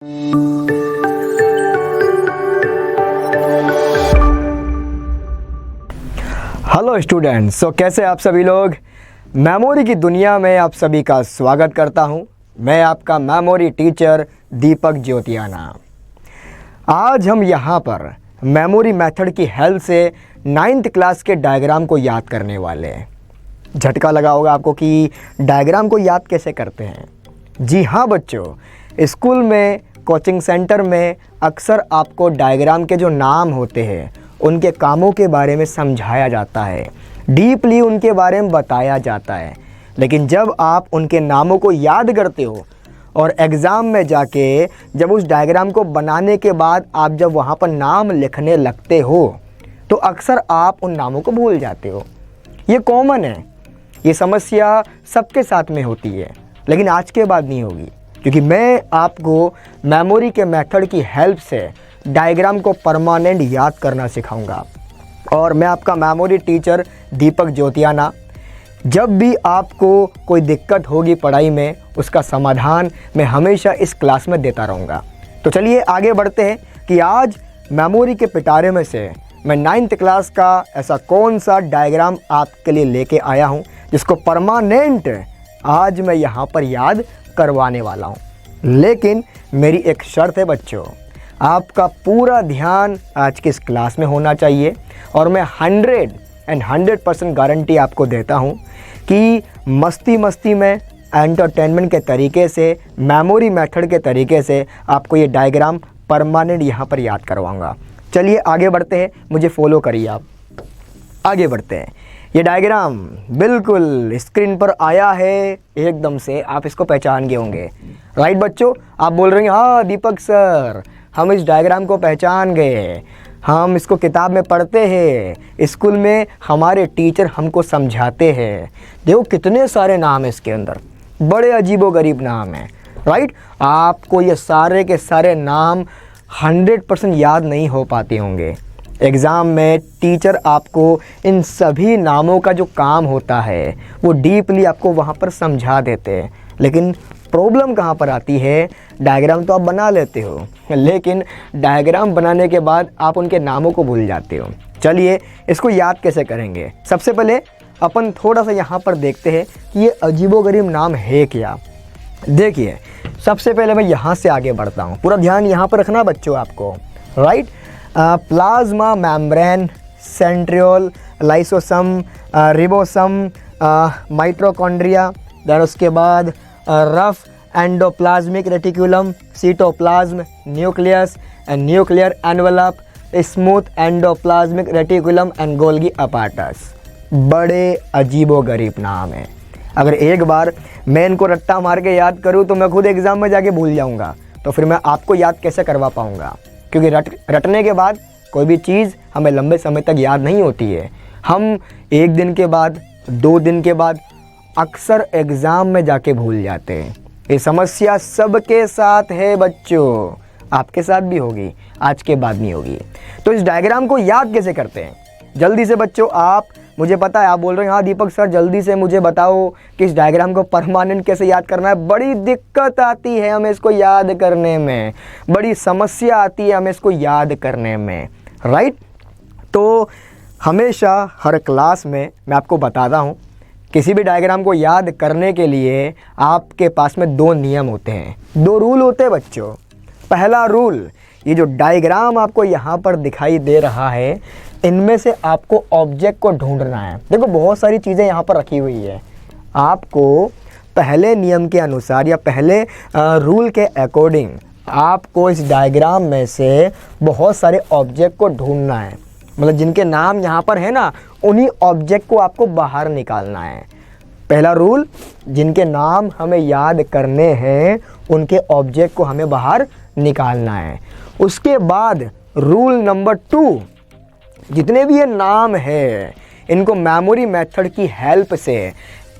Hello students, कैसे आप सभी लोग। मेमोरी की दुनिया में आप सभी का स्वागत करता हूं। मैं आपका मेमोरी टीचर दीपक ज्योतियाना। आज हम यहां पर मेमोरी मेथड की हेल्प से 9th क्लास के डायग्राम को याद करने वाले हैं। झटका लगा होगा आपको कि डायग्राम को याद कैसे करते हैं। जी हाँ बच्चों, स्कूल में, कोचिंग सेंटर में अक्सर आपको डायग्राम के जो नाम होते हैं उनके कामों के बारे में समझाया जाता है, डीपली उनके बारे में बताया जाता है। लेकिन जब आप उनके नामों को याद करते हो और एग्ज़ाम में जाके जब उस डायग्राम को बनाने के बाद आप जब वहाँ पर नाम लिखने लगते हो तो अक्सर आप उन नामों को भूल जाते हो। ये कॉमन है, ये समस्या सबके साथ में होती है, लेकिन आज के बाद नहीं होगी, क्योंकि मैं आपको मेमोरी के मेथड की हेल्प से डायग्राम को परमानेंट याद करना सिखाऊंगा। और मैं आपका मेमोरी टीचर दीपक ज्योतियाना। जब भी आपको कोई दिक्कत होगी पढ़ाई में, उसका समाधान मैं हमेशा इस क्लास में देता रहूँगा। तो चलिए आगे बढ़ते हैं कि आज मेमोरी के पिटारे में से मैं 9th क्लास का ऐसा कौन सा डायग्राम आपके लिए लेके आया हूँ जिसको परमानेंट आज मैं यहाँ पर याद करवाने वाला हूँ। लेकिन मेरी एक शर्त है बच्चों, आपका पूरा ध्यान आज की इस क्लास में होना चाहिए। और मैं 100% गारंटी आपको देता हूँ कि मस्ती मस्ती में, एंटरटेनमेंट के तरीके से, मेमोरी मेथड के तरीके से आपको ये डायग्राम परमानेंट यहाँ पर याद करवाऊँगा। चलिए आगे बढ़ते हैं, मुझे फॉलो करिए आप। आगे बढ़ते हैं। ये डायग्राम बिल्कुल स्क्रीन पर आया है, एकदम से आप इसको पहचान गए होंगे। राइट बच्चों, आप बोल रहे हैं हाँ दीपक सर, हम इस डायग्राम को पहचान गए, हम इसको किताब में पढ़ते हैं, स्कूल में हमारे टीचर हमको समझाते हैं। देखो कितने सारे नाम है इसके अंदर, बड़े अजीबोगरीब नाम हैं। राइट, आपको ये सारे के सारे नाम 100% याद नहीं हो पाते होंगे। एग्ज़ाम में टीचर आपको इन सभी नामों का जो काम होता है वो डीपली आपको वहाँ पर समझा देते हैं। लेकिन प्रॉब्लम कहाँ पर आती है, डायग्राम तो आप बना लेते हो, लेकिन डायग्राम बनाने के बाद आप उनके नामों को भूल जाते हो। चलिए इसको याद कैसे करेंगे। सबसे पहले अपन थोड़ा सा यहाँ पर देखते हैं कि ये अजीबोगरीब नाम है क्या। देखिए सबसे पहले मैं यहाँ से आगे बढ़ता हूँ, पूरा ध्यान यहाँ पर रखना बच्चों आपको। Right, plasma membrane, centriole, lysosome, ribosome, mitochondria, then उसके बाद rough endoplasmic reticulum, cytoplasm, nucleus and nuclear envelope, smooth endoplasmic reticulum and Golgi apparatus. बड़े अजीबोगरीब नाम है। अगर एक बार मैं इनको रट्टा मार के याद करूँ तो मैं खुद एग्ज़ाम में जाके भूल जाऊँगा, तो फिर मैं आपको याद कैसे करवा पाऊँगा। क्योंकि रटने के बाद कोई भी चीज़ हमें लंबे समय तक याद नहीं होती है। हम एक दिन के बाद, 2 दिन के बाद अक्सर एग्ज़ाम में जाके भूल जाते हैं। ये समस्या सबके साथ है बच्चों, आपके साथ भी होगी, आज के बाद नहीं होगी। तो इस डायग्राम को याद कैसे करते हैं, जल्दी से बच्चों आप, मुझे पता है आप बोल रहे हैं हाँ दीपक सर जल्दी से मुझे बताओ कि इस डायग्राम को परमानेंट कैसे याद करना है। बड़ी दिक्कत आती है हमें इसको याद करने में, बड़ी समस्या आती है हमें इसको याद करने में। राइट, तो हमेशा हर क्लास में मैं आपको बताता हूँ, किसी भी डायग्राम को याद करने के लिए आपके पास में 2 नियम होते हैं, 2 रूल होते हैं बच्चों। पहला रूल, ये जो डायग्राम आपको यहाँ पर दिखाई दे रहा है, इनमें से आपको ऑब्जेक्ट को ढूंढना है। देखो बहुत सारी चीज़ें यहाँ पर रखी हुई है, आपको पहले नियम के अनुसार या पहले रूल के अकॉर्डिंग आपको इस डायग्राम में से बहुत सारे ऑब्जेक्ट को ढूंढना है। मतलब जिनके नाम यहाँ पर है ना, उन्हीं ऑब्जेक्ट को आपको बाहर निकालना है। पहला रूल, जिनके नाम हमें याद करने हैं उनके ऑब्जेक्ट को हमें बाहर निकालना है। उसके बाद रूल नंबर 2, जितने भी ये नाम है इनको मेमोरी मेथड की हेल्प से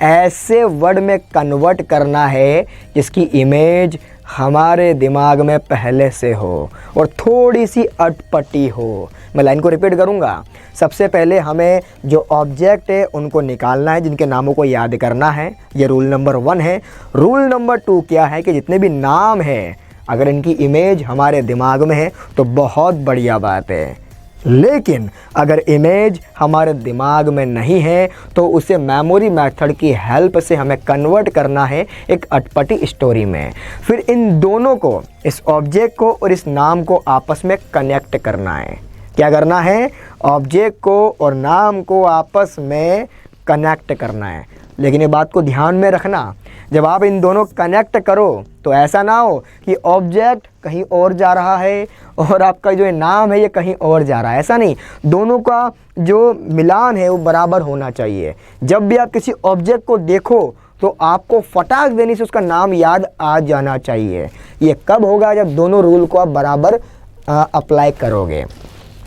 ऐसे वर्ड में कन्वर्ट करना है जिसकी इमेज हमारे दिमाग में पहले से हो और थोड़ी सी अटपटी हो। मैं लाइन को रिपीट करूँगा। सबसे पहले हमें जो ऑब्जेक्ट है उनको निकालना है, जिनके नामों को याद करना है। ये रूल नंबर 1 है। रूल नंबर 2 क्या है कि जितने भी नाम हैं अगर इनकी इमेज हमारे दिमाग में है तो बहुत बढ़िया बात है, लेकिन अगर इमेज हमारे दिमाग में नहीं है तो उसे मेमोरी मेथड की हेल्प से हमें कन्वर्ट करना है एक अटपटी स्टोरी में। फिर इन दोनों को, इस ऑब्जेक्ट को और इस नाम को आपस में कनेक्ट करना है। क्या करना है? ऑब्जेक्ट को और नाम को आपस में कनेक्ट करना है। लेकिन ये बात को ध्यान में रखना, जब आप इन दोनों कनेक्ट करो तो ऐसा ना हो कि ऑब्जेक्ट कहीं और जा रहा है और आपका जो नाम है ये कहीं और जा रहा है। ऐसा नहीं, दोनों का जो मिलान है वो बराबर होना चाहिए। जब भी आप किसी ऑब्जेक्ट को देखो तो आपको फटाक देने से उसका नाम याद आ जाना चाहिए। ये कब होगा? जब दोनों रूल को आप बराबर अप्लाई करोगे।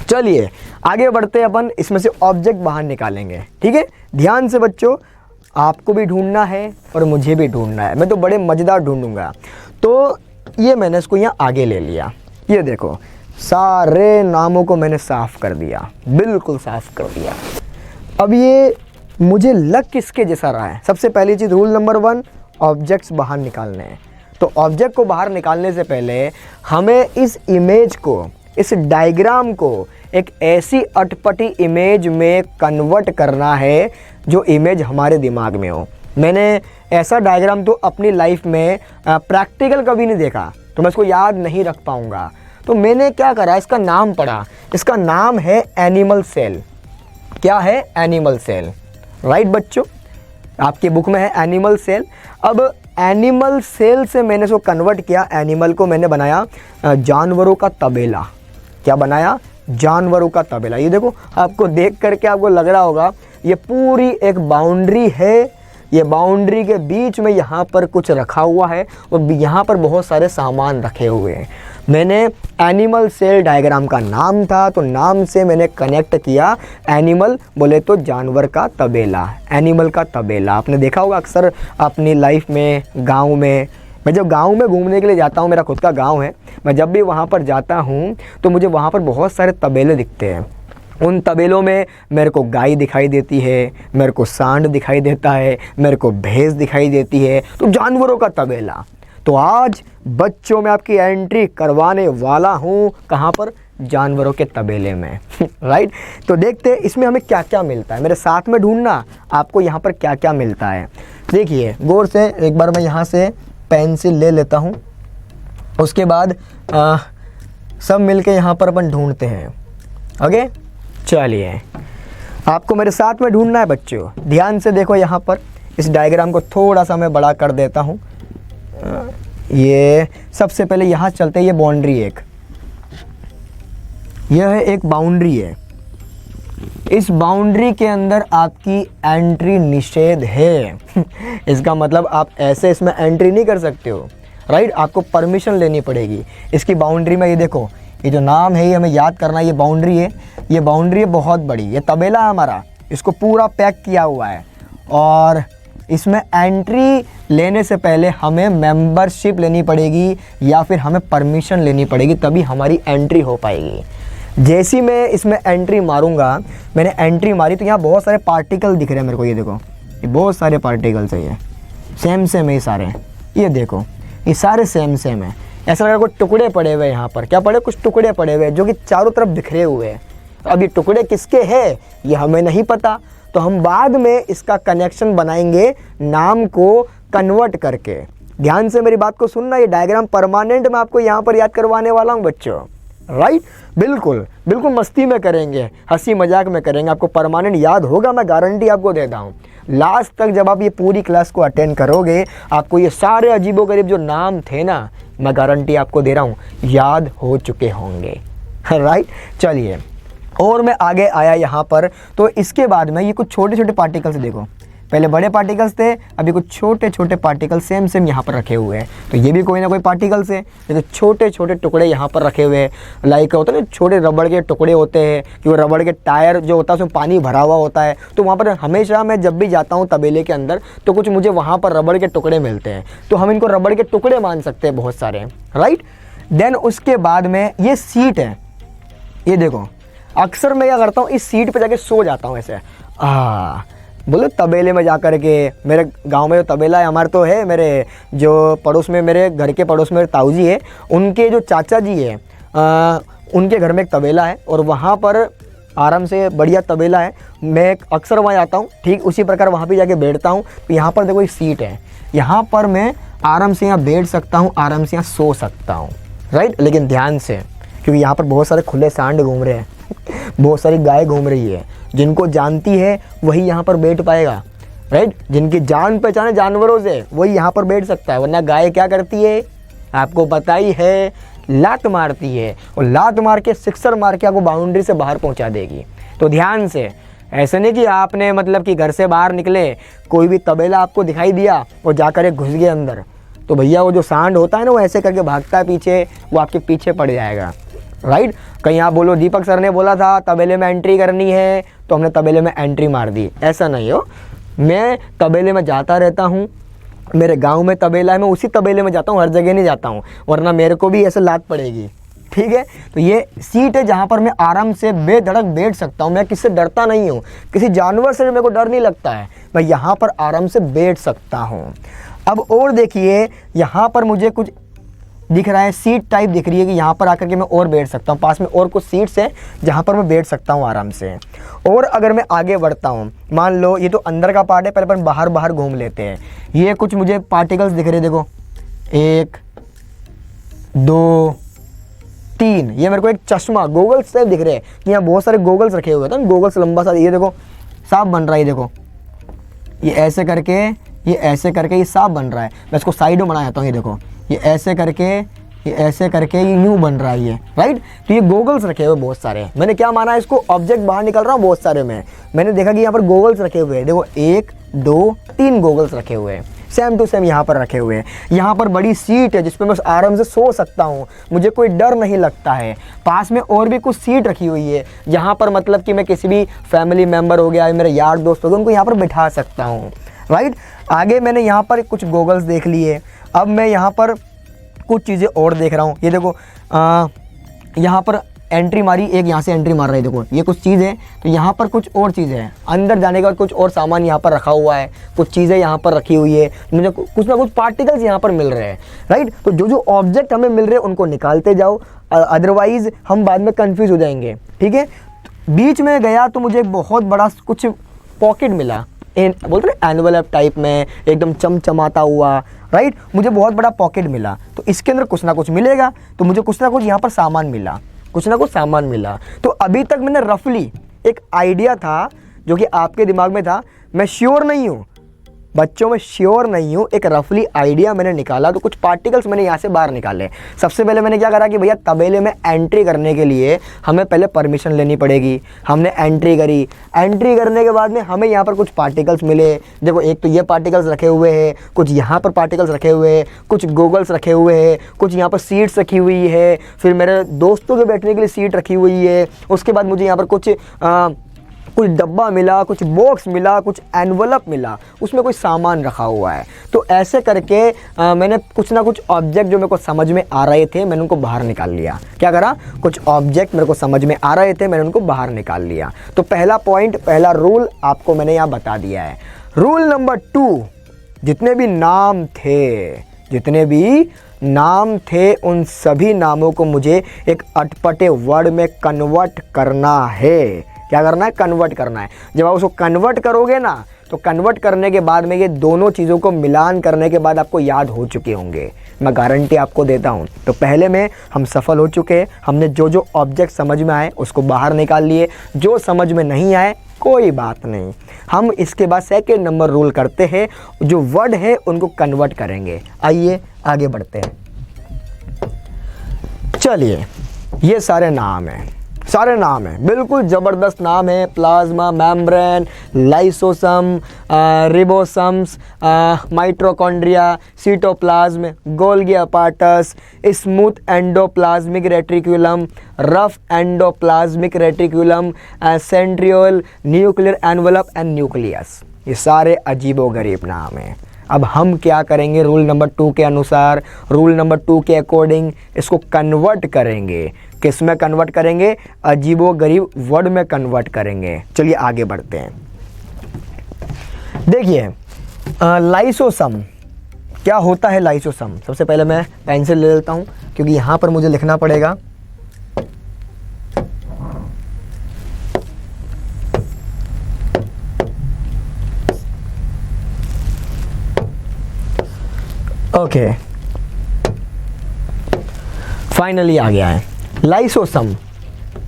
चलिए आगे बढ़ते हैं, अपन इसमें से ऑब्जेक्ट बाहर निकालेंगे। ठीक है, ध्यान से बच्चों, आपको भी ढूंढना है और मुझे भी ढूंढना है। मैं तो बड़े मज़ेदार ढूंढूंगा। तो ये मैंने इसको यहाँ आगे ले लिया। ये देखो, सारे नामों को मैंने साफ़ कर दिया, बिल्कुल साफ़ कर दिया। अब ये मुझे लग किसके जैसा रहा है? सबसे पहली चीज़, रूल नंबर 1, ऑब्जेक्ट्स बाहर निकालने हैं। तो ऑब्जेक्ट को बाहर निकालने से पहले हमें इस इमेज को, इस डायग्राम को एक ऐसी अटपटी इमेज में कन्वर्ट करना है जो इमेज हमारे दिमाग में हो। मैंने ऐसा डायग्राम तो अपनी लाइफ में प्रैक्टिकल कभी नहीं देखा, तो मैं इसको याद नहीं रख पाऊँगा। तो मैंने क्या करा, इसका नाम पढ़ा। इसका नाम है एनिमल सेल। क्या है? Animal cell. राइट बच्चों, आपके बुक में है एनिमल सेल। अब एनिमल सेल से मैंने इसको कन्वर्ट किया, एनिमल को मैंने बनाया जानवरों का तबेला। क्या बनाया? जानवरों का तबेला। ये देखो, आपको देख करके आपको लग रहा होगा ये पूरी एक बाउंड्री है। ये बाउंड्री के बीच में यहाँ पर कुछ रखा हुआ है और यहाँ पर बहुत सारे सामान रखे हुए हैं। मैंने एनिमल सेल डायग्राम का नाम था, तो नाम से मैंने कनेक्ट किया। एनिमल बोले तो जानवर का तबेला, एनिमल का तबेला। आपने देखा होगा अक्सर अपनी लाइफ में, गाँव में। मैं जब गांव में घूमने के लिए जाता हूं, मेरा खुद का गांव है, मैं जब भी वहां पर जाता हूं तो मुझे वहां पर बहुत सारे तबेले दिखते हैं। उन तबेलों में मेरे को गाय दिखाई देती है, मेरे को सांड दिखाई देता है, मेरे को भैंस दिखाई देती है। तो जानवरों का तबेला। तो आज बच्चों में आपकी एंट्री करवाने वाला हूं, कहां पर? जानवरों के तबेले में। राइट, तो देखते हैं इसमें हमें क्या क्या मिलता है। मेरे साथ में ढूंढना आपको यहाँ पर क्या क्या मिलता है। देखिए गौर से, एक बार मैं यहाँ से पेंसिल ले लेता हूँ, उसके बाद सब मिलके यहाँ पर अपन ढूंढते हैं। ओके, चलिए आपको मेरे साथ में ढूंढना है बच्चों। ध्यान से देखो, यहाँ पर इस डायग्राम को थोड़ा सा मैं बड़ा कर देता हूँ। ये सबसे पहले यहाँ चलते हैं। ये बाउंड्री, यह है एक बाउंड्री है। इस बाउंड्री के अंदर आपकी एंट्री निषेध है। इसका मतलब आप ऐसे इसमें एंट्री नहीं कर सकते हो। राइट, आपको परमिशन लेनी पड़ेगी। इसकी बाउंड्री में ये देखो, ये जो नाम है ये हमें याद करना है। ये बाउंड्री है, ये बाउंड्री है बहुत बड़ी। ये तबेला है हमारा, इसको पूरा पैक किया हुआ है और इसमें एंट्री लेने से पहले हमें मेंबरशिप लेनी पड़ेगी या फिर हमें परमिशन लेनी पड़ेगी, तभी हमारी एंट्री हो पाएगी। जैसी मैं इसमें एंट्री मारूंगा, मैंने एंट्री मारी तो यहाँ बहुत सारे पार्टिकल दिख रहे हैं मेरे को। ये देखो, ये बहुत सारे पार्टिकल्स है, ये सेम सेम है ये सारे। ये देखो, ये सारे सेम सेम है। ऐसा लगा कुछ टुकड़े पड़े हुए यहाँ पर। क्या पड़े? कुछ टुकड़े पड़े हुए जो कि चारों तरफ बिखरे हुए हैं। अब ये टुकड़े किसके हैं ये हमें नहीं पता, तो हम बाद में इसका कनेक्शन बनाएंगे नाम को कन्वर्ट करके। ध्यान से मेरी बात को सुनना, ये डायग्राम परमानेंट मैं आपको यहाँ पर याद करवाने वाला हूँ बच्चों। राइट, बिल्कुल बिल्कुल मस्ती में करेंगे, हंसी मजाक में करेंगे, आपको परमानेंट याद होगा, मैं गारंटी आपको देता हूँ। लास्ट तक जब आप ये पूरी क्लास को अटेंड करोगे, आपको ये सारे अजीबोगरीब जो नाम थे ना, मैं गारंटी आपको दे रहा हूँ याद हो चुके होंगे। राइट, चलिए और मैं आगे आया यहाँ पर। तो इसके बाद में ये कुछ छोटे छोटे पार्टिकल्स देखो, पहले बड़े पार्टिकल्स थे, अभी कुछ छोटे छोटे पार्टिकल सेम सेम यहाँ पर रखे हुए हैं। तो ये भी कोई ना कोई पार्टिकल्स है। तो छोटे छोटे टुकड़े यहाँ पर रखे हुए हैं। लाइक होता है ना, छोटे रबड़ के टुकड़े होते हैं कि वो रबड़ के टायर जो होता है उसमें पानी भरा हुआ होता है। तो वहाँ पर हमेशा मैं जब भी जाता हूँ तबेले के अंदर, तो कुछ मुझे वहाँ पर रबड़ के टुकड़े मिलते हैं। तो हम इनको रबड़ के टुकड़े मान सकते हैं बहुत सारे। राइट, देन उसके बाद में ये सीट है। ये देखो, अक्सर मैं क्या करता हूँ, इस सीट पे जाके सो जाता हूँ ऐसे। बोलो तबेले में जा कर के, मेरे गांव में जो तबेला है हमारे, तो है मेरे जो पड़ोस में, मेरे घर के पड़ोस में मेरे ताऊ जी है, उनके जो चाचा जी है उनके घर में एक तबेला है और वहाँ पर आराम से बढ़िया तबेला है। मैं अक्सर वहाँ जाता हूँ, ठीक उसी प्रकार वहाँ पे जाके बैठता हूँ। तो यहाँ पर देखो एक सीट है, यहाँ पर मैं आराम से यहाँ बैठ सकता हूँ, आराम से यहाँ सो सकता हूँ, राइट। लेकिन ध्यान से, क्योंकि यहाँ पर बहुत सारे खुले सांड घूम रहे हैं बहुत सारी गाय घूम रही है, जिनको जानती है वही यहाँ पर बैठ पाएगा, राइट। जिनकी जान पहचान है जानवरों से वही यहाँ पर बैठ सकता है, वरना गाय क्या करती है आपको पता ही है, लात मारती है और लात मार के सिक्सर मार के आपको बाउंड्री से बाहर पहुँचा देगी। तो ध्यान से, ऐसे नहीं कि आपने मतलब कि घर से बाहर निकले, कोई भी तबेला आपको दिखाई दिया और जाकर घुस गए अंदर, तो भैया वो जो सांड होता है ना, वो ऐसे करके भागता है पीछे, वो आपके पीछे पड़ जाएगा, राइट। कहीं आप बोलो दीपक सर ने बोला था तबेले में एंट्री करनी है तो हमने तबेले में एंट्री मार दी, ऐसा नहीं हो। मैं तबेले में जाता रहता हूँ, मेरे गांव में तबेला है, मैं उसी तबेले में जाता हूँ, हर जगह नहीं जाता हूँ, वरना मेरे को भी ऐसे लात पड़ेगी, ठीक है। तो ये सीट है जहाँ पर मैं आराम से बेधड़क बैठ सकता हूँ, मैं किससे डरता नहीं हूँ, किसी जानवर से मेरे को डर नहीं लगता है, मैं यहाँ पर आराम से बैठ सकता हूँ। अब और देखिए, यहाँ पर मुझे कुछ दिख रहा है, सीट टाइप दिख रही है कि यहाँ पर आकर के मैं और बैठ सकता हूँ, पास में और कुछ सीट्स है जहाँ पर मैं बैठ सकता हूँ आराम से। और अगर मैं आगे बढ़ता हूँ, मान लो ये तो अंदर का पार्ट है, पहले अपन बाहर बाहर घूम लेते हैं। ये कुछ मुझे पार्टिकल्स दिख रहे हैं, देखो 1 2 3, ये मेरे को एक चश्मा गोगल्स टाइप दिख रहे हैं, यहाँ बहुत सारे गोगल्स रखे हुए हैं, गोगल्स लंबा सा, ये देखो सांप बन रहा है, ये देखो ये ऐसे करके, ये ऐसे करके ये सांप बन रहा है। मैं इसको साइड में बना जाता हूँ, ये देखो ये ऐसे करके, ये ऐसे करके ये यूँ बन रहा है ये, राइट। तो ये गोगल्स रखे हुए बहुत सारे, मैंने क्या माना इसको, ऑब्जेक्ट बाहर निकल रहा हूँ बहुत सारे में, मैंने देखा कि यहाँ पर गोगल्स रखे हुए हैं, देखो 1 2 3 गोगल्स रखे हुए हैं, सेम टू सेम यहाँ पर रखे हुए हैं। यहाँ पर बड़ी सीट है जिसपे मैं आराम से सो सकता हूँ, मुझे कोई डर नहीं लगता है। पास में और भी कुछ सीट रखी हुई है, जहाँ पर मतलब कि मैं किसी भी फैमिली मेम्बर हो गया, मेरे यार दोस्त हो गए, उनको यहाँ पर बिठा सकता हूँ, राइट। आगे मैंने यहाँ पर कुछ गोगल्स देख लिए, अब मैं यहाँ पर कुछ चीज़ें और देख रहा हूँ। ये देखो यहाँ पर एंट्री मारी, एक यहाँ से एंट्री मार रही है, देखो ये कुछ चीज़ है, तो यहाँ पर कुछ और चीज़ें हैं, अंदर जाने के बाद कुछ और सामान यहाँ पर रखा हुआ है, कुछ चीज़ें यहाँ पर रखी हुई है, मुझे कुछ ना कुछ पार्टिकल्स यहाँ पर मिल रहे हैं, राइट। तो जो जो ऑब्जेक्ट हमें मिल रहे हैं उनको निकालते जाओ, अदरवाइज हम बाद में कन्फ्यूज हो जाएंगे, ठीक है। बीच में गया तो मुझे बहुत बड़ा कुछ पॉकेट मिला, बोलते हैं एनवेलप टाइप में, एकदम चमचमाता हुआ, राइट। मुझे बहुत बड़ा पॉकेट मिला, तो इसके अंदर कुछ ना कुछ मिलेगा, तो मुझे कुछ ना कुछ यहाँ पर सामान मिला, कुछ ना कुछ सामान मिला। तो अभी तक मैंने रफली एक आइडिया था जो कि आपके दिमाग में था, मैं श्योर नहीं हूँ बच्चों, में श्योर नहीं हूँ, एक रफली आइडिया मैंने निकाला। तो कुछ पार्टिकल्स मैंने यहाँ से बाहर निकाले। सबसे पहले मैंने क्या करा कि भैया तबेले में एंट्री करने के लिए हमें पहले परमिशन लेनी पड़ेगी। हमने एंट्री करी, एंट्री करने के बाद में हमें यहाँ पर कुछ पार्टिकल्स मिले। देखो एक तो ये पार्टिकल्स रखे हुए हैं, कुछ यहाँ पर पार्टिकल्स रखे हुए हैं, कुछ गोगल्स रखे हुए हैं, कुछ यहाँ पर सीट्स रखी हुई है, फिर मेरे दोस्तों के बैठने के लिए सीट रखी हुई है। उसके बाद मुझे यहाँ पर कुछ डब्बा मिला, कुछ बॉक्स मिला, कुछ एनवलप मिला, उसमें कोई सामान रखा हुआ है। तो ऐसे करके मैंने कुछ ना कुछ ऑब्जेक्ट जो मेरे को समझ में आ रहे थे मैंने उनको बाहर निकाल लिया। क्या करा, कुछ ऑब्जेक्ट मेरे को समझ में आ रहे थे मैंने उनको बाहर निकाल लिया। तो पहला पॉइंट, पहला रूल आपको मैंने यहाँ बता दिया है। रूल नंबर 2, जितने भी नाम थे उन सभी नामों को मुझे एक अटपटे वर्ड में कन्वर्ट करना है। क्या करना है, कन्वर्ट करना है। जब आप उसको कन्वर्ट करोगे ना, तो कन्वर्ट करने के बाद में ये दोनों चीज़ों को मिलान करने के बाद आपको याद हो चुके होंगे, मैं गारंटी आपको देता हूँ। तो पहले में हम सफल हो चुके हैं, हमने जो जो ऑब्जेक्ट समझ में आए उसको बाहर निकाल लिए, जो समझ में नहीं आए कोई बात नहीं, हम इसके बाद सेकेंड नंबर रूल करते हैं, जो वर्ड है उनको कन्वर्ट करेंगे। आइए आगे बढ़ते हैं। चलिए, ये सारे नाम हैं, बिल्कुल ज़बरदस्त नाम है। Plasma, membrane, lysosome, ribosomes, mitochondria, cytoplasm, Golgi apparatus, smooth endoplasmic reticulum, rough endoplasmic reticulum, centriole, nuclear envelope and nucleus. ये सारे अजीबोगरीब नाम हैं। अब हम क्या करेंगे, रूल नंबर 2 के अनुसार, रूल नंबर 2 के अकॉर्डिंग इसको कन्वर्ट करेंगे। किस में कन्वर्ट करेंगे, अजीबोगरीब वर्ड में कन्वर्ट करेंगे। चलिए आगे बढ़ते हैं। देखिए लाइसोसम क्या होता है। लाइसोसम सबसे पहले मैं पेंसिल ले लेता हूँ क्योंकि यहाँ पर मुझे लिखना पड़ेगा। ओके फाइनली आ गया है लाइसोसम।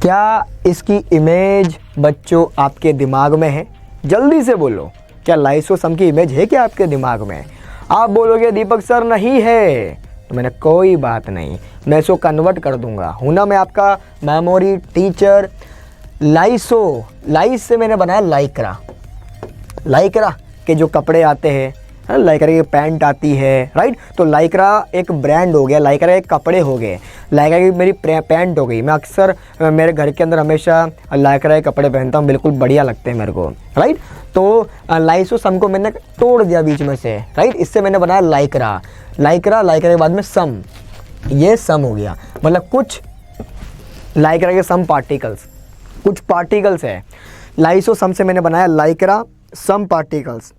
क्या इसकी इमेज बच्चों आपके दिमाग में है? जल्दी से बोलो, क्या लाइसोसम की इमेज है क्या आपके दिमाग में? आप बोलोगे दीपक सर नहीं है, तो मैंने कोई बात नहीं, मैं इसको कन्वर्ट कर दूंगा। हूँ ना मैं आपका मेमोरी टीचर। लाइस से मैंने बनाया लाइक्रा। लाइक्रा के जो कपड़े आते हैं, लाइक्रा की पैंट आती है, राइट। तो लाइक्रा एक ब्रांड हो गया, लाइक्रा के कपड़े हो गए, लाइक्रा की मेरी पैंट हो गई। मैं अक्सर मेरे घर के अंदर हमेशा लाइक्रा के कपड़े पहनता हूँ, बिल्कुल बढ़िया लगते हैं मेरे को, राइट। तो लाइसोसम को मैंने तोड़ दिया बीच में से, राइट। इससे मैंने बनाया लाइक्रा। लाइक्रा के बाद में सम, ये सम हो गया। मतलब कुछ लाइक्रा के सम पार्टिकल्स, कुछ पार्टिकल्स है। लाइसोसम से मैंने बनाया लाइक्रा, सम पार्टिकल्स,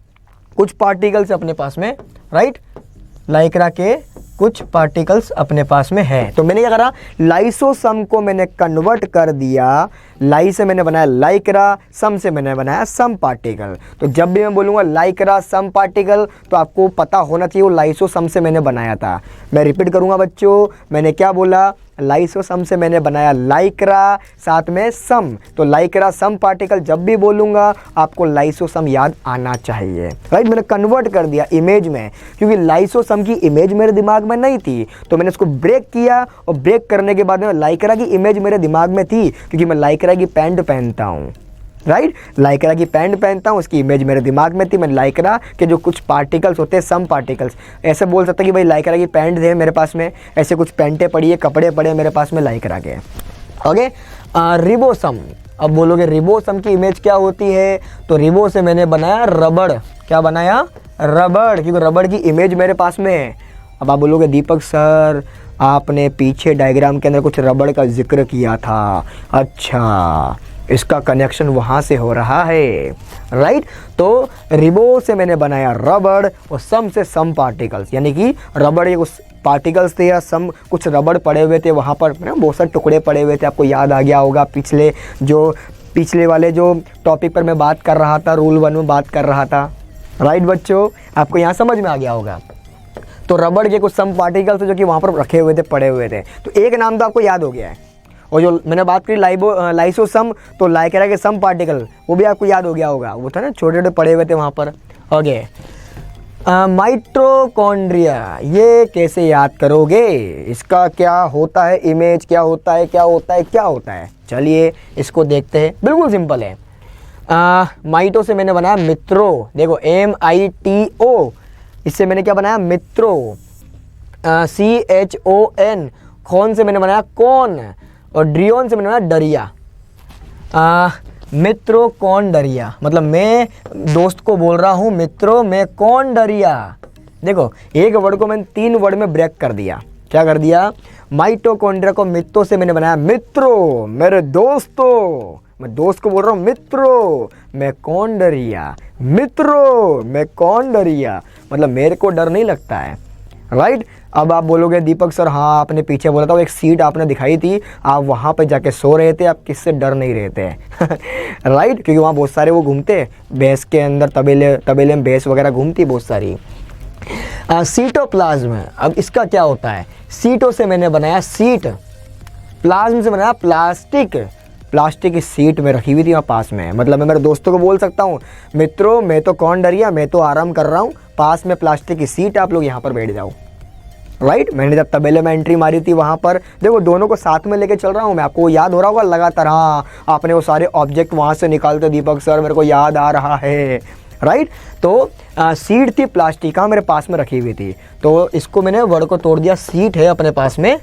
कुछ पार्टिकल्स अपने पास में, राइट। लाइक्रा के कुछ पार्टिकल्स अपने पास में है। तो मैंने क्या करा, लाइसोसम को मैंने कन्वर्ट कर दिया। लाई से मैंने बनाया लाइक्रा, सम से मैंने बनाया सम पार्टिकल। तो जब भी मैं बोलूँगा लाइक्रा सम पार्टिकल तो आपको पता होना चाहिए वो लाइसोसम से मैंने बनाया था। मैं रिपीट करूँगा बच्चों, मैंने क्या बोला, लाइसोसम से मैंने बनाया लाइक्रा, साथ में सम। तो लाइक्रा सम पार्टिकल जब भी बोलूँगा आपको लाइसोसम याद आना चाहिए, राइट। मैंने कन्वर्ट कर दिया इमेज में, क्योंकि लाइसोसम की इमेज मेरे दिमाग में नहीं थी, तो मैंने इसको ब्रेक किया। और ब्रेक करने के बाद में लाइक्रा की इमेज मेरे दिमाग में थी, क्योंकि मैं लाइक्रा की पैंट पहनता हूँ, राइट। लाइक्रा की पैंट पहनता हूँ, उसकी इमेज मेरे दिमाग में थी। मैं लाइक्रा के जो कुछ पार्टिकल्स होते हैं, सम पार्टिकल्स, ऐसे बोल सकता कि भाई लाइक्रा की पैंट है मेरे पास में, ऐसे कुछ पैंटें पड़ी है, कपड़े पड़े हैं मेरे पास में लाइक्रा के। ओके, रिबोसम। अब बोलोगे रिबोसम की इमेज क्या होती है, तो रिबो से मैंने बनाया रबड़। क्या बनाया, रबड़, क्योंकि रबड़ की इमेज मेरे पास में है। अब आप बोलोगे दीपक सर आपने पीछे डायग्राम के अंदर कुछ रबड़ का जिक्र किया था, अच्छा इसका कनेक्शन वहाँ से हो रहा है, राइट। तो रिबो से मैंने बनाया रबड़ और सम से सम पार्टिकल्स, यानी कि रबड़ के कुछ पार्टिकल्स थे या सम कुछ रबड़ पड़े हुए थे वहाँ पर, बहुत सारे टुकड़े पड़े हुए थे। आपको याद आ गया होगा पिछले वाले जो टॉपिक पर मैं बात कर रहा था, रूल 1 में बात कर रहा था, राइट बच्चों, आपको यहाँ समझ में आ गया होगा। तो रबड़ के कुछ सम पार्टिकल्स जो कि वहाँ पर रखे हुए थे, पड़े हुए थे। तो एक नाम तो आपको याद हो गया है। और जो मैंने बात करी लाइसोसम, तो लाइक्रा के सम पार्टिकल वो भी आपको याद हो गया होगा, वो था ना छोटे छोटे पड़े हुए थे वहाँ पर। ओके, माइटोकॉन्ड्रिया, ये कैसे याद करोगे, इसका क्या होता है, इमेज क्या होता है, क्या होता है, क्या होता है, चलिए इसको देखते हैं। बिल्कुल सिंपल है। माइटो से मैंने बनाया मित्रो, देखो MITO, इससे मैंने क्या बनाया मित्रो। CHON, कौन से मैंने बनाया कौन, और ड्रियोन से मैंने बनाया डरिया। मित्रो कौन डरिया, मतलब मैं दोस्त को बोल रहा हूँ मित्रों मैं कौन डरिया। देखो एक वर्ड को मैंने 3 वर्ड में ब्रेक कर दिया। क्या कर दिया, माइटोकॉन्ड्रिया को मित्रों से मैंने बनाया मित्रों मेरे दोस्तों, मैं दोस्त को बोल रहा हूँ मित्रों मैं कौन डरिया, मित्रों मैं कौन डरिया, मतलब मेरे को डर नहीं लगता है, राइट। अब आप बोलोगे दीपक सर हाँ आपने पीछे बोला था वो एक सीट आपने दिखाई थी, आप वहाँ पे जाके सो रहे थे, आप किससे डर नहीं रहे थे राइट, क्योंकि वहाँ बहुत सारे वो घूमते भैंस के अंदर, तबेले में भैंस वगैरह घूमती बहुत सारी। सीटोप्लाज्म, अब इसका क्या होता है, सीटों से मैंने बनाया सीट, प्लाज्म से बनाया प्लास्टिक, प्लास्टिक की सीट में रखी हुई थी वहाँ पास में, मतलब मैं मेरे दोस्तों को बोल सकता हूँ मित्रों मैं तो कौन डरिया, मैं तो आराम कर रहा हूँ, पास में प्लास्टिक की सीट, आप लोग यहाँ पर बैठ जाओ, राइट। मैंने जब तबेले में एंट्री मारी थी वहाँ पर, देखो दोनों को साथ में लेके चल रहा हूँ मैं, आपको याद हो रहा होगा लगातार, हाँ आपने वो सारे ऑब्जेक्ट वहाँ से निकालते दीपक सर मेरे को याद आ रहा है, राइट। तो सीट थी प्लास्टिक का मेरे पास में रखी हुई थी, तो इसको मैंने वर्ड को तोड़ दिया, सीट है अपने पास में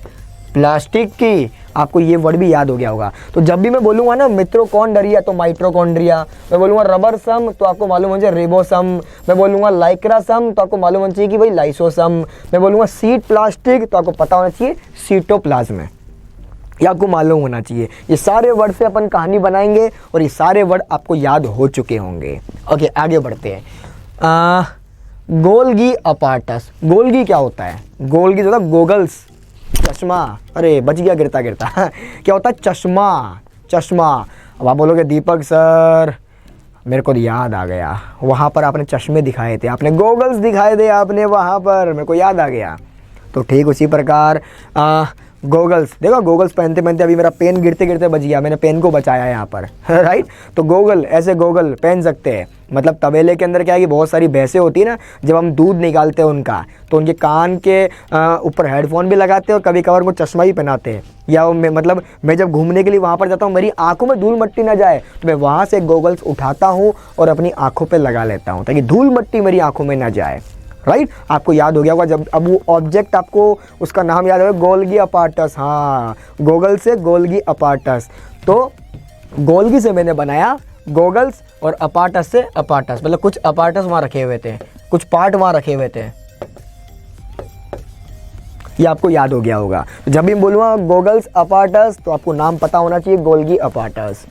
प्लास्टिक की, आपको ये वर्ड भी याद हो गया होगा। तो जब भी मैं बोलूँगा ना मित्रों कौन डरिया तो माइटोकॉन्ड्रिया, मैं बोलूँगा रबर सम तो आपको मालूम होना चाहिए रिबोसम, मैं बोलूँगा लाइक्रा सम तो आपको मालूम होना चाहिए कि भाई लाइसोसम, मैं बोलूँगा सीट प्लास्टिक तो आपको पता होना चाहिए सीटोप्लाज्म, ये आपको मालूम होना चाहिए। ये सारे वर्ड से अपन कहानी बनाएंगे और ये सारे वर्ड आपको याद हो चुके होंगे। ओके, आगे बढ़ते हैं। Golgi apparatus. गोल्गी क्या होता है? गोल्गी जो होता है गोगल्स, चश्मा। अरे बच गया गिरता गिरता क्या होता है? चश्मा। चश्मा। अब आप बोलोगे दीपक सर मेरे को याद आ गया, वहाँ पर आपने चश्मे दिखाए थे, आपने गोगल्स दिखाए थे आपने वहाँ पर, मेरे को याद आ गया। तो ठीक उसी प्रकार गोगल्स, देखो गोगल्स पहनते पहनते अभी मेरा पेन गिरते गिरते बच गया, मैंने पेन को बचाया यहाँ पर राइट। तो गोगल, ऐसे गोगल पहन सकते हैं। मतलब तबेले के अंदर क्या है कि बहुत सारी भैंसें होती है ना, जब हम दूध निकालते हैं उनका, तो उनके कान के ऊपर हेडफोन भी लगाते हैं और कभी कभार वो चश्मा भी पहनाते हैं। या मतलब मैं जब घूमने के लिए वहाँ पर जाता हूँ, मेरी आंखों में धूल मट्टी ना जाए, तो मैं वहाँ से गोगल्स उठाता हूँ और अपनी आंखों पर लगा लेता हूँ ताकि धूल मट्टी मेरी आंखों में ना जाए। राइट, आपको याद हो गया होगा जब अब वो ऑब्जेक्ट आपको उसका नाम याद होगा, गोल्गी अपार्टस। हाँ, गोगल से गोल्गी अपार्टस। तो गोल्गी से मैंने बनाया गोगल्स और अपार्टस से अपार्टस, मतलब कुछ अपार्टस वहाँ रखे हुए थे, कुछ पार्ट वहाँ रखे हुए थे। ये आपको याद हो गया होगा। जब भी बोलूँगा गोगल्स अपार्टस तो आपको नाम पता होना चाहिए, Golgi apparatus.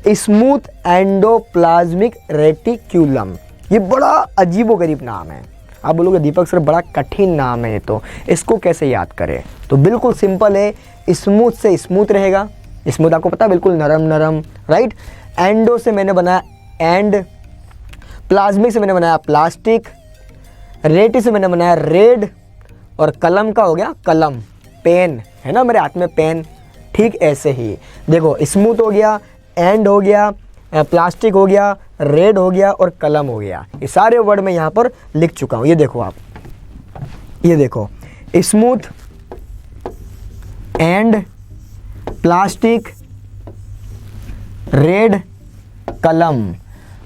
Smooth endoplasmic reticulum, ये बड़ा अजीबोगरीब नाम है। आप बोलोगे दीपक सर बड़ा कठिन नाम है, तो इसको कैसे याद करें? तो बिल्कुल सिंपल है, स्मूथ से स्मूथ रहेगा, स्मूथ आपको पता है बिल्कुल नरम नरम, राइट। एंडो से मैंने बनाया एंड, प्लाज्मिक से मैंने बनाया प्लास्टिक, रेटी से मैंने बनाया रेड, और कलम का हो गया कलम, पेन है ना मेरे हाथ में पेन। ठीक ऐसे ही देखो, स्मूथ हो गया, एंड हो गया, प्लास्टिक हो गया, रेड हो गया और कलम हो गया। ये सारे वर्ड मैं यहाँ पर लिख चुका हूँ। ये देखो आप, ये देखो, स्मूथ, एंड, प्लास्टिक, रेड, कलम।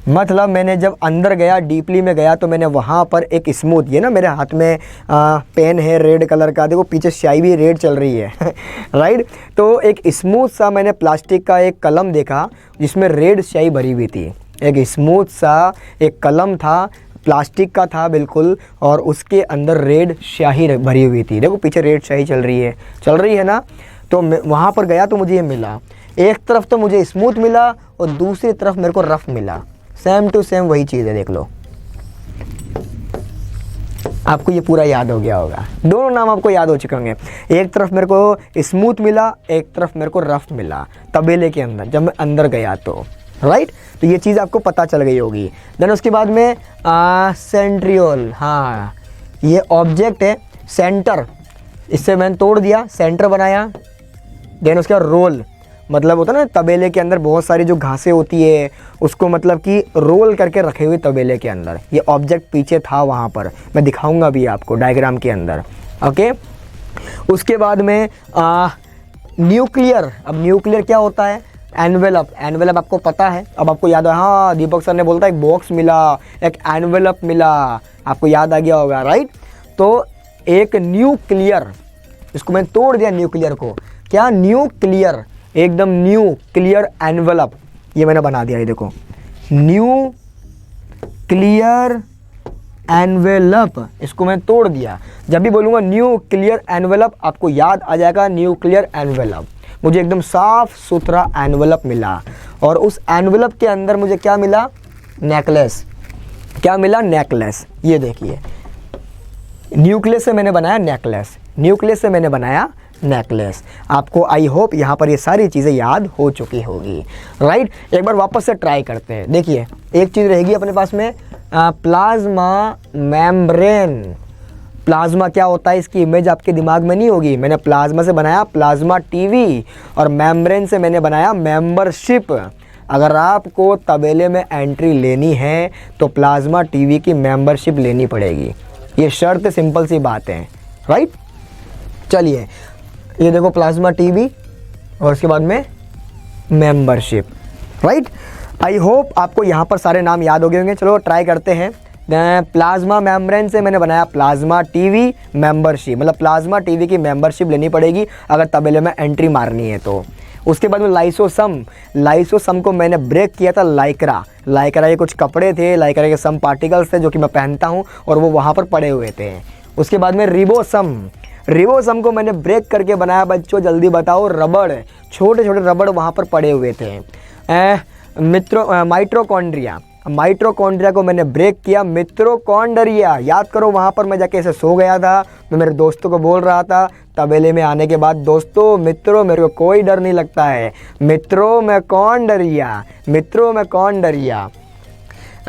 मतलब मैंने जब अंदर गया, डीपली में गया, तो मैंने वहाँ पर एक स्मूथ, ये ना मेरे हाथ में पेन है रेड कलर का, देखो पीछे स्याही भी रेड चल रही है राइट। तो एक स्मूथ सा मैंने प्लास्टिक का एक कलम देखा जिसमें रेड स्याही भरी हुई थी। एक स्मूथ सा एक कलम था, प्लास्टिक का था बिल्कुल, और उसके अंदर रेड स्याही भरी हुई थी। देखो पीछे रेड स्याही चल रही है ना। तो मैं वहाँ पर गया तो मुझे ये मिला, एक तरफ तो मुझे स्मूथ मिला और दूसरी तरफ मेरे को रफ मिला। सेम टू सेम वही चीज़ है, देख लो। आपको ये पूरा याद हो गया होगा, दोनों नाम आपको याद हो चुके होंगे। एक तरफ मेरे को स्मूथ मिला, एक तरफ मेरे को रफ मिला तबेले के अंदर जब मैं अंदर गया तो, राइट। तो ये चीज़ आपको पता चल गई होगी। देन उसके बाद में सेंट्रियोल, हाँ ये ऑब्जेक्ट है सेंटर, इससे मैंने तोड़ दिया, सेंटर बनाया। देन उसके बाद रोल, मतलब होता है ना तबेले के अंदर बहुत सारी जो घासें होती है उसको मतलब कि रोल करके रखे हुए तबेले के अंदर। ये ऑब्जेक्ट पीछे था वहाँ पर, मैं दिखाऊंगा भी आपको डायग्राम के अंदर। ओके, उसके बाद में न्यूक्लियर। अब न्यूक्लियर क्या होता है? एनवेलप। एनवेलप आपको पता है, अब आपको याद है, हाँ दीपक सर ने बोलता है एक बॉक्स मिला, एक एनवेलप मिला, आपको याद आ गया होगा, राइट। तो एक न्यूक्लियर, इसको मैंने तोड़ दिया न्यूक्लियर को, क्या न्यूक्लियर, एकदम न्यू क्लियर एनवेलप, ये मैंने बना दिया। ये देखो न्यू क्लियर एनवेलप, इसको मैं तोड़ दिया। जब भी बोलूँगा न्यू क्लियर एनवेलप आपको याद आ जाएगा न्यूक्लियर एनवेलप। मुझे एकदम साफ सुथरा एनवेलप मिला और उस एनवेलप के अंदर मुझे क्या मिला? नेकलेस। क्या मिला? नेकलेस। ये देखिए, न्यूक्लियस से मैंने बनाया नेकलेस, न्यूक्लियस से मैंने बनाया नेकलेस। आपको आई होप यहाँ पर ये सारी चीज़ें याद हो चुकी होगी, राइट। एक बार वापस से ट्राई करते हैं। देखिए एक चीज़ रहेगी अपने पास में, प्लाज्मा मेम्ब्रेन। प्लाज्मा क्या होता है, इसकी इमेज आपके दिमाग में नहीं होगी। मैंने प्लाज्मा से बनाया प्लाज्मा टीवी और मेम्ब्रेन से मैंने बनाया मेंबरशिप। अगर आपको तबेले में एंट्री लेनी है तो प्लाज्मा टीवी की मेंबरशिप लेनी पड़ेगी, ये शर्त, सिंपल सी बात है, राइट। चलिए ये देखो प्लाज्मा टीवी और उसके बाद में मेंबरशिप, राइट। आई होप आपको यहाँ पर सारे नाम याद हो गए होंगे। चलो ट्राई करते हैं। प्लाज्मा मेम्ब्रेन से मैंने बनाया प्लाज्मा टीवी मेंबरशिप, मतलब प्लाज्मा टीवी की मेंबरशिप लेनी पड़ेगी अगर तबेले में एंट्री मारनी है तो। उसके बाद में लाइसोसम, लाइसोसम को मैंने ब्रेक किया था लाइक्रा। लाइक्रा ये कुछ कपड़े थे, लाइक्रा के सम पार्टिकल्स थे जो कि मैं पहनता हूँ और वो वहाँ पर पड़े हुए थे। उसके बाद में रिबोसम, रिबोसम को मैंने ब्रेक करके बनाया बच्चों, जल्दी बताओ। रबड़, छोटे छोटे रबड़ वहाँ पर पड़े हुए थे। माइटोकॉन्ड्रिया, माइटोकॉन्ड्रिया को मैंने ब्रेक किया। मित्रोकॉन्ड्रिया, याद करो वहाँ पर मैं जाके ऐसे सो गया था। मैं मेरे दोस्तों को बोल रहा था तबेले में आने के बाद, दोस्तों मित्रों मेरे को कोई डर नहीं लगता है, मित्रों मैं कौन डरिया, मित्रों मैं कौन डरिया।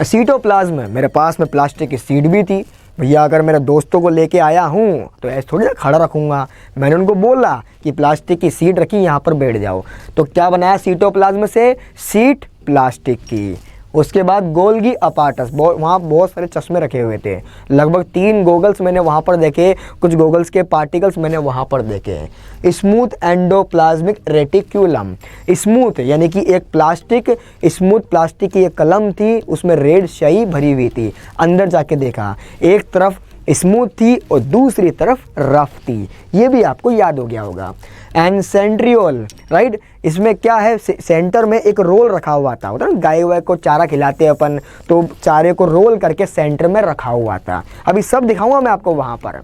सीटोप्लाज्म, मेरे पास में प्लास्टिक की सीट भी थी। भैया अगर मेरे दोस्तों को लेके आया हूँ तो ऐसे थोड़ी ना खड़ा रखूँगा। मैंने उनको बोला कि प्लास्टिक की सीट रखी, यहाँ पर बैठ जाओ। तो क्या बनाया सीटोप्लाज्म से? सीट प्लास्टिक की। उसके बाद गोल्गी अपार्टस, वहाँ बहुत सारे चश्मे रखे हुए थे। लगभग 3 गोगल्स मैंने वहाँ पर देखे, कुछ गोगल्स के पार्टिकल्स मैंने वहाँ पर देखे। स्मूथ एंडोप्लाज्मिक रेटिक्यूलम, स्मूथ यानी कि एक प्लास्टिक, स्मूथ प्लास्टिक की एक कलम थी, उसमें रेड स्याही भरी हुई थी। अंदर जाके देखा, एक तरफ स्मूथ थी और दूसरी तरफ रफ थी। ये भी आपको याद हो गया होगा। एंड सेंट्रियोल, राइट, इसमें क्या है, सेंटर में एक रोल रखा हुआ था, होता है ना गाय वाय को चारा खिलाते हैं अपन, तो चारे को रोल करके सेंटर में रखा हुआ था। अभी सब दिखाऊंगा मैं आपको वहाँ पर।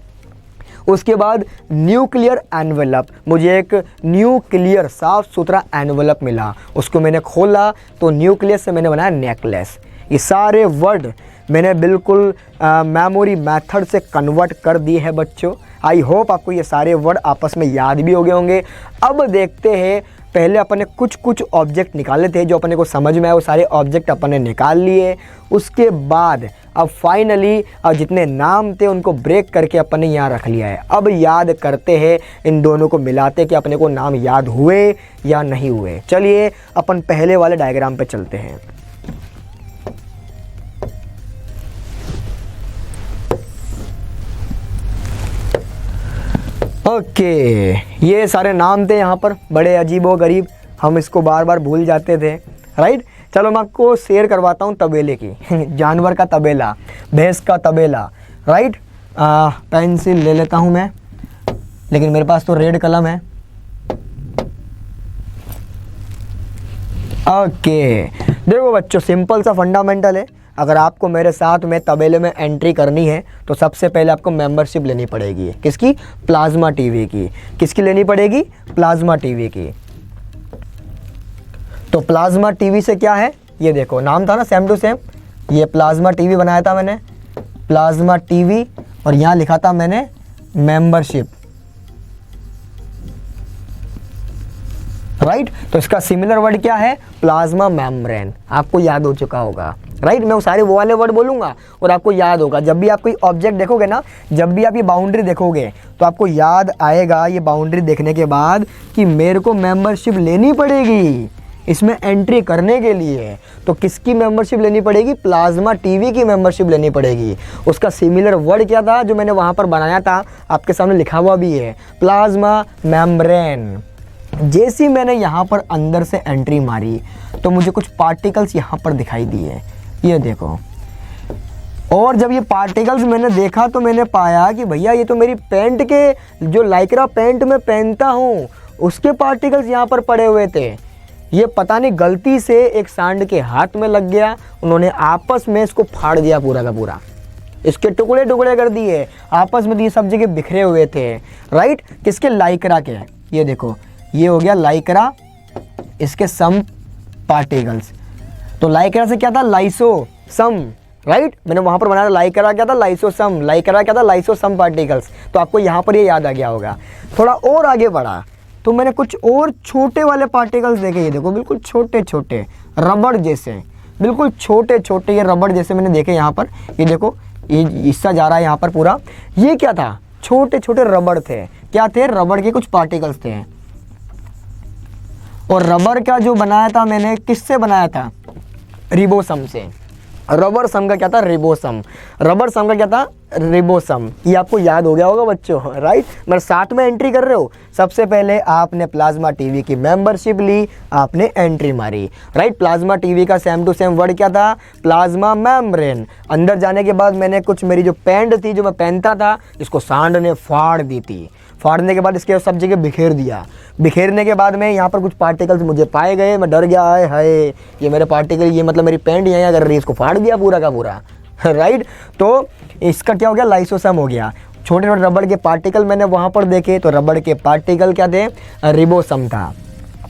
उसके बाद न्यूक्लियर एनवेलप, मुझे एक न्यूक्लियर साफ सुथरा एनवेलप मिला, उसको मैंने खोला तो न्यूक्लियस से मैंने बनाया नेकलेस। ये सारे वर्ड मैंने बिल्कुल मेमोरी मेथड से कन्वर्ट कर दिए हैं बच्चों। आई होप आपको ये सारे वर्ड आपस में याद भी हो गए होंगे। अब देखते हैं, पहले अपन ने कुछ कुछ ऑब्जेक्ट निकाले थे जो अपने को समझ में आए, वो सारे ऑब्जेक्ट अपन ने निकाल लिए। उसके बाद अब फाइनली जितने नाम थे उनको ब्रेक करके अपन ने यहाँ रख लिया है। अब याद करते हैं, इन दोनों को मिलाते कि अपने को नाम याद हुए या नहीं हुए। चलिए अपन पहले वाले डायग्राम पे चलते हैं। ओके, ये सारे नाम थे यहाँ पर, बड़े अजीबो गरीब, हम इसको बार बार भूल जाते थे, राइट। चलो मैं आपको शेयर करवाता हूँ तबेले की जानवर का तबेला, भैंस का तबेला, राइट। पेंसिल ले लेता हूँ मैं, लेकिन मेरे पास तो रेड कलम है। ओके, देखो बच्चों, सिंपल सा फंडामेंटल है। अगर आपको मेरे साथ में तबेले में एंट्री करनी है तो सबसे पहले आपको मेंबरशिप लेनी पड़ेगी। किसकी? प्लाज्मा टीवी की। किसकी लेनी पड़ेगी? प्लाज्मा टीवी की। तो प्लाज्मा टीवी से क्या है, ये देखो नाम था ना सेम टू सेम, ये प्लाज्मा टीवी बनाया था मैंने, प्लाज्मा टीवी, और यहाँ लिखा था मैंने मेंबरशिप, राइट। तो इसका सिमिलर वर्ड क्या है? Plasma membrane. आपको याद हो चुका होगा, राइट। मैं वो सारे वो वाले वर्ड बोलूँगा और आपको याद होगा। जब भी आप कोई ऑब्जेक्ट देखोगे ना, जब भी आप ये बाउंड्री देखोगे तो आपको याद आएगा ये बाउंड्री देखने के बाद कि मेरे को मेंबरशिप लेनी पड़ेगी इसमें एंट्री करने के लिए। तो किसकी मेंबरशिप लेनी पड़ेगी? प्लाज्मा टीवी की मेंबरशिप लेनी पड़ेगी। उसका सिमिलर वर्ड क्या था जो मैंने वहाँ पर बनाया था, आपके सामने लिखा हुआ भी है, प्लाज्मा मेम्ब्रेन। जैसी मैंने यहाँ पर अंदर से एंट्री मारी तो मुझे कुछ पार्टिकल्स यहाँ पर दिखाई दिए, ये देखो। और जब ये पार्टिकल्स मैंने देखा तो मैंने पाया कि भैया ये तो मेरी पैंट के, जो लाइक्रा पैंट में पहनता हूँ उसके पार्टिकल्स यहाँ पर पड़े हुए थे। ये पता नहीं गलती से एक सांड के हाथ में लग गया, उन्होंने आपस में इसको फाड़ दिया पूरा का पूरा, इसके टुकड़े टुकड़े कर दिए आपस में, ये सब जगह बिखरे हुए थे, राइट। किसके? लाइक्रा के। ये देखो, ये हो गया लाइक्रा, इसके सम पार्टिकल्स। तो लाइक्रा से क्या था? लाइसोसम, राइट। मैंने वहाँ पर बनाया लाइक्रा क्या था? लाइसोसम। लाइक्रा क्या था? लाइसोसम पार्टिकल्स। तो आपको यहाँ पर ये याद आ गया होगा। थोड़ा और आगे बढ़ा तो मैंने कुछ और छोटे वाले पार्टिकल्स देखे। ये देखो, बिल्कुल छोटे छोटे रबड़ जैसे, बिल्कुल छोटे छोटे ये रबड़ जैसे मैंने देखे यहाँ पर। ये देखो, ये हिस्सा जा रहा है यहाँ पर पूरा। ये क्या था? छोटे छोटे रबड़ थे। क्या थे? रबड़ के कुछ पार्टिकल्स थे। और रबर का जो बनाया था मैंने, किससे बनाया था? रिबोसम से। रबर सम का क्या था? रिबोसम। रबर सम का क्या था? रिबोसम। ये आपको याद हो गया होगा बच्चों, राइट। मेरे साथ में एंट्री कर रहे हो। सबसे पहले आपने प्लाज्मा टीवी की मेंबरशिप ली, आपने एंट्री मारी, राइट। प्लाज्मा टीवी का सेम टू सेम वर्ड क्या था? Plasma membrane. अंदर जाने के बाद मैंने कुछ, मेरी जो पैंट थी जो मैं पहनता था, इसको सांड ने फाड़ दी थी। फाड़ने के बाद इसके सब जगह बिखेर दिया। बिखेरने के बाद में यहाँ पर कुछ पार्टिकल्स मुझे पाए गए, मैं डर गया, हाय ये मेरे पार्टिकल, ये मतलब मेरी पैंट यहाँ कर रही है, इसको फाड़ दिया पूरा का पूरा, राइट। तो इसका क्या हो गया? लाइसोसम हो गया। छोटे छोटे रबड़ के पार्टिकल मैंने वहाँ पर देखे, तो रबड़ के पार्टिकल क्या थे, रिबोसम था।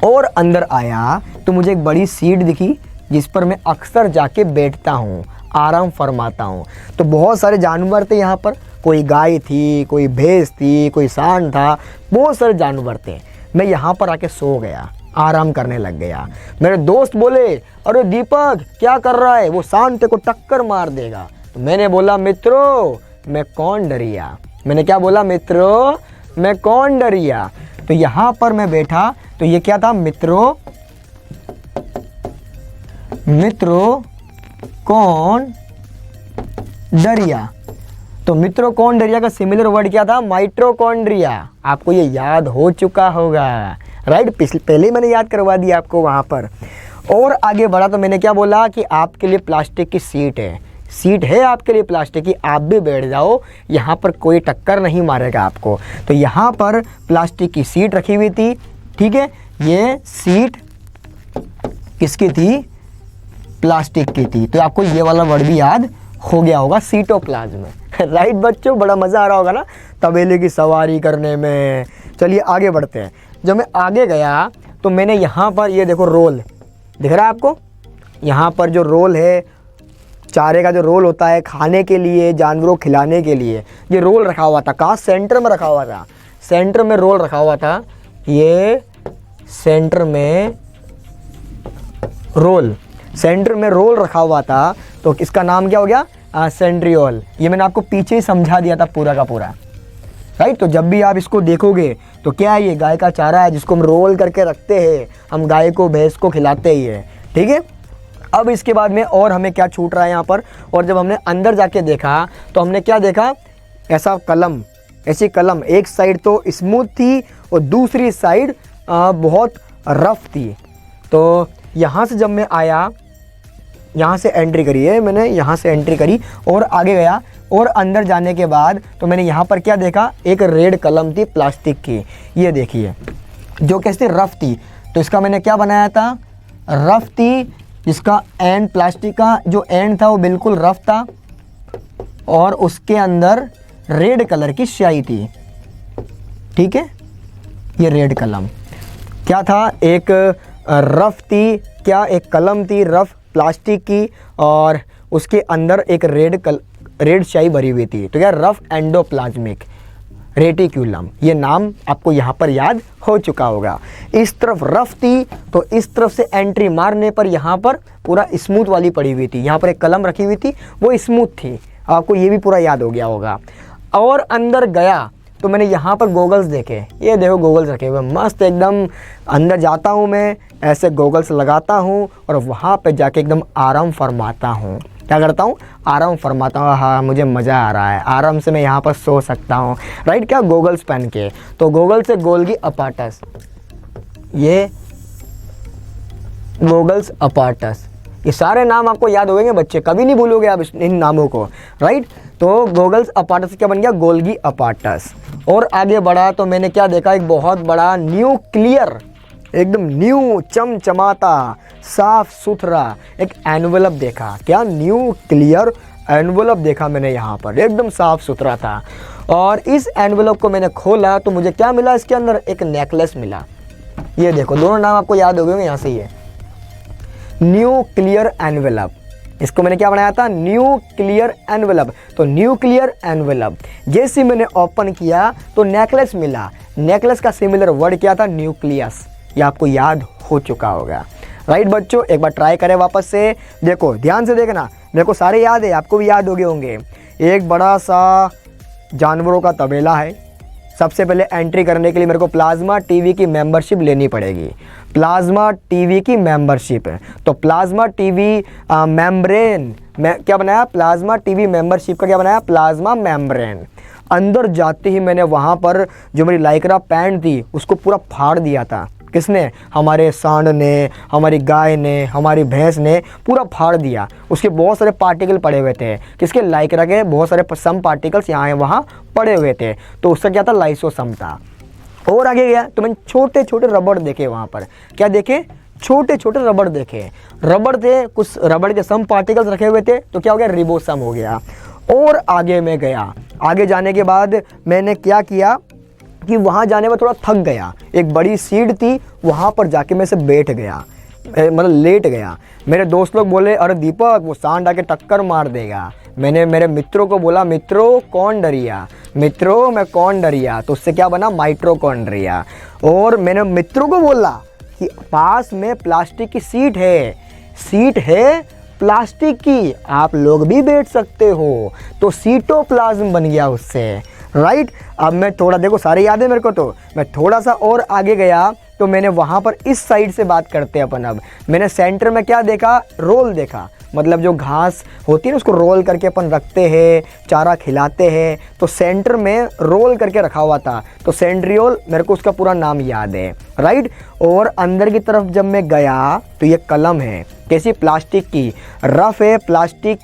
और अंदर आया तो मुझे एक बड़ी सीट दिखी जिस पर मैं अक्सर जाके बैठता हूँ, आराम फरमाता हूँ। तो बहुत सारे जानवर थे यहाँ पर, कोई गाय थी, कोई भैंस थी, कोई सांड था, बहुत सारे जानवर थे। मैं यहाँ पर आके सो गया, आराम करने लग गया। मेरे दोस्त बोले, अरे दीपक क्या कर रहा है, वो सांड तेरे को टक्कर मार देगा। तो मैंने बोला, मित्रों मैं कौन डरिया। मैंने क्या बोला, मित्रों मैं कौन डरिया। तो यहाँ पर मैं बैठा, तो ये क्या था, मित्रों कौन डरिया। तो मित्रों कौन डरिया का सिमिलर वर्ड क्या था, माइटोकॉन्ड्रिया। आपको ये याद हो चुका होगा, राइट, पहले ही मैंने याद करवा दिया आपको वहाँ पर। और आगे बढ़ा तो मैंने क्या बोला कि आपके लिए प्लास्टिक की सीट है आपके लिए प्लास्टिक की, आप भी बैठ जाओ, यहाँ पर कोई टक्कर नहीं मारेगा आपको। तो यहाँ पर प्लास्टिक की सीट रखी हुई थी, ठीक है। ये सीट किसकी थी, प्लास्टिक की थी। तो आपको ये वाला वर्ड भी याद हो गया होगा, सीटोप्लाज्म। राइट बच्चों, बड़ा मज़ा आ रहा होगा ना तबेले की सवारी करने में। चलिए आगे बढ़ते हैं। जब मैं आगे गया तो मैंने यहाँ पर ये देखो रोल दिख रहा है आपको, यहाँ पर जो रोल है, चारे का जो रोल होता है खाने के लिए, जानवरों को खिलाने के लिए, ये रोल रखा हुआ था। कहाँ, सेंटर में रखा हुआ था, सेंटर में रोल रखा हुआ था। ये सेंटर में रोल रखा हुआ था। तो इसका नाम क्या हो गया, सेंट्रियोल। ये मैंने आपको पीछे ही समझा दिया था पूरा का पूरा, राइट। तो जब भी आप इसको देखोगे तो क्या है, ये गाय का चारा है जिसको हम रोल करके रखते हैं, हम गाय को भैंस को खिलाते ही है, ठीक है। अब इसके बाद में और हमें क्या छूट रहा है यहाँ पर, और जब हमने अंदर जाके देखा तो हमने क्या देखा, ऐसी कलम एक साइड तो स्मूथ थी और दूसरी साइड बहुत रफ थी। तो यहाँ से जब मैं आया, यहाँ से एंट्री करी है मैंने, यहाँ से एंट्री करी और आगे गया, और अंदर जाने के बाद तो मैंने यहाँ पर क्या देखा, एक रेड कलम थी प्लास्टिक की, ये देखिए, जो कैसे रफ थी। तो इसका मैंने क्या बनाया था, रफ थी, जिसका एंड, प्लास्टिक का जो एंड था वो बिल्कुल रफ था, और उसके अंदर रेड कलर की स्याही थी, ठीक है। ये रेड कलम क्या था, एक रफ थी, क्या एक कलम थी रफ प्लास्टिक की, और उसके अंदर एक रेड स्याही भरी हुई थी। तो क्या, रफ एंडोप्लाज्मिक रेटिक्यूलम, ये नाम आपको यहाँ पर याद हो चुका होगा। इस तरफ रफ थी, तो इस तरफ से एंट्री मारने पर यहाँ पर पूरा स्मूथ वाली पड़ी हुई थी। यहाँ पर एक कलम रखी हुई थी, वो स्मूथ थी, आपको ये भी पूरा याद हो गया होगा। और अंदर गया तो मैंने यहाँ पर गोगल्स देखे, ये देखो गोगल्स रखे हुए मस्त एकदम। अंदर जाता हूँ मैं, ऐसे गोगल्स लगाता हूँ और वहाँ पे जाके एकदम आराम फरमाता हूँ। क्या करता हूँ, आराम फरमाता हूँ। हाँ, मुझे मज़ा आ रहा है, आराम से मैं यहाँ पर सो सकता हूँ, राइट। क्या, गोगल्स पहन के। तो गोगल्स से गोल्गी अपाटस, ये गोगल्स अपाटस, ये सारे नाम आपको याद हो गए बच्चे, कभी नहीं भूलोगे आप इन नामों को, राइट। तो गोगल्स अपाटस क्या बन गया, गोल्गी अपाटस। और आगे बढ़ा तो मैंने क्या देखा, एक बहुत बड़ा न्यूक्लियर, एकदम न्यू चमचमाता साफ सुथरा एक एनवलप देखा। क्या, न्यूक्लियर एनवलप देखा मैंने, यहाँ पर एकदम साफ सुथरा था। और इस एनवलप को मैंने खोला तो मुझे क्या मिला, इसके अंदर एक नेकलेस मिला। ये देखो, दोनों नाम आपको याद हो गए यहाँ से, ये न्यूक्लियर एनवलप, इसको मैंने क्या बनाया था, न्यूक्लियर एनवलप। तो न्यूक्लियर एनवलप जैसे मैंने ओपन किया तो नेकलेस मिला। नेकलेस का सिमिलर वर्ड क्या था, न्यूक्लियस। ये आपको याद हो चुका होगा, राइट बच्चों। एक बार ट्राई करें वापस से, देखो ध्यान से देखना, मेरे को सारे याद है, आपको भी याद हो गए होंगे। एक बड़ा सा जानवरों का तबेला है। सबसे पहले एंट्री करने के लिए मेरे को प्लाज्मा टीवी की मेंबरशिप लेनी पड़ेगी, प्लाज्मा टीवी की मेंबरशिप। तो प्लाज्मा टीवी मेम्ब्रेन में क्या बनाया, प्लाज्मा टीवी मेंबरशिप का क्या बनाया, प्लाज्मा मेम्ब्रेन। अंदर जाते ही मैंने वहाँ पर जो मेरी लाइक्रा पैंट थी उसको पूरा फाड़ दिया था। किसने, हमारे सांड ने, हमारी गाय ने, हमारी भैंस ने पूरा फाड़ दिया। उसके बहुत सारे पार्टिकल पड़े हुए थे, किसके, लाइक्रा के बहुत सारे सम पार्टिकल्स यहाँ वहाँ पड़े हुए थे। तो उसका क्या था, लाइसोसम था। और आगे गया तो मैंने छोटे छोटे रबड़ देखे वहाँ पर। क्या देखे, छोटे छोटे रबड़ देखे। रबड़ थे, कुछ रबड़ के सम पार्टिकल्स रखे हुए थे, तो क्या हो गया, रिबोसम हो गया। और आगे मैं गया। आगे जाने के बाद मैंने क्या किया कि वहाँ जाने में थोड़ा थक गया। एक बड़ी सीट थी, वहाँ पर जाके मैं से बैठ गया, मतलब लेट गया। मेरे दोस्त लोग बोले अरे दीपक वो सांड आके टक्कर मार देगा। मैंने मेरे मित्रों को बोला मित्रों कौन डरिया, मित्रों मैं कौन डरिया, तो उससे क्या बना माइट्रोकॉन्ड्रिया। और मैंने मित्रों को बोला कि पास में प्लास्टिक की सीट है प्लास्टिक की, आप लोग भी बैठ सकते हो। तो सीटोप्लाज्म बन गया उससे, राइट। अब मैं थोड़ा, देखो सारे याद है मेरे को, तो मैं थोड़ा सा और आगे गया तो मैंने वहाँ पर इस साइड से बात करते हैं अपन। अब मैंने सेंटर में क्या देखा, रोल देखा, मतलब जो घास होती है ना उसको रोल करके अपन रखते हैं, चारा खिलाते हैं, तो सेंटर में रोल करके रखा हुआ था, तो सेंट्रियोल, मेरे को उसका पूरा नाम याद है, राइट। और अंदर की तरफ जब मैं गया तो ये कलम है, कैसी, प्लास्टिक की, रफ है, प्लास्टिक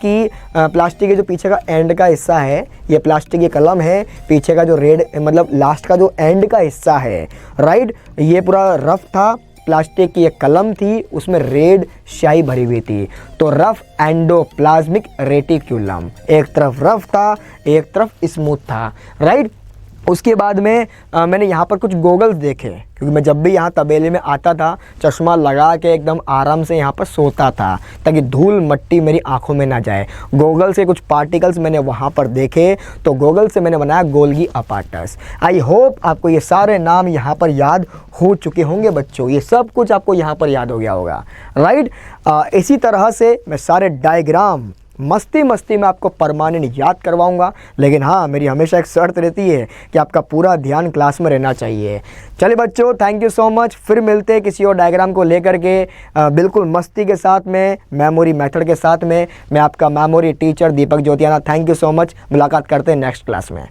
के जो पीछे का एंड का हिस्सा है ये प्लास्टिक की कलम है, पीछे का जो रेड मतलब लास्ट का जो एंड का हिस्सा है, राइट, ये पूरा रफ था। प्लास्टिक की एक कलम थी, उसमें रेड स्याही भरी हुई थी, तो रफ एंडोप्लाज्मिक रेटिक्यूलम, एक तरफ रफ था एक तरफ स्मूथ था, राइट। उसके बाद में मैंने यहाँ पर कुछ गोगल्स देखे, क्योंकि मैं जब भी यहाँ तबेले में आता था चश्मा लगा के एकदम आराम से यहाँ पर सोता था ताकि धूल मट्टी मेरी आंखों में ना जाए। गोगल से कुछ पार्टिकल्स मैंने वहाँ पर देखे, तो गोगल से मैंने बनाया गोल्गी अपार्टस। आई होप आपको ये सारे नाम यहाँ पर याद हो चुके होंगे बच्चों, ये सब कुछ आपको यहाँ पर याद हो गया होगा, राइट। इसी तरह से मैं सारे डायग्राम मस्ती में आपको परमानेंट याद करवाऊंगा, लेकिन हाँ मेरी हमेशा एक शर्त रहती है कि आपका पूरा ध्यान क्लास में रहना चाहिए। चलिए बच्चों, थैंक यू सो मच। फिर मिलते हैं किसी और डायग्राम को लेकर के, बिल्कुल मस्ती के साथ में, मेमोरी मेथड के साथ में। मैं आपका memory teacher Deepak Jyotiyana, thank you so much. मुलाकात करते हैं नेक्स्ट क्लास में।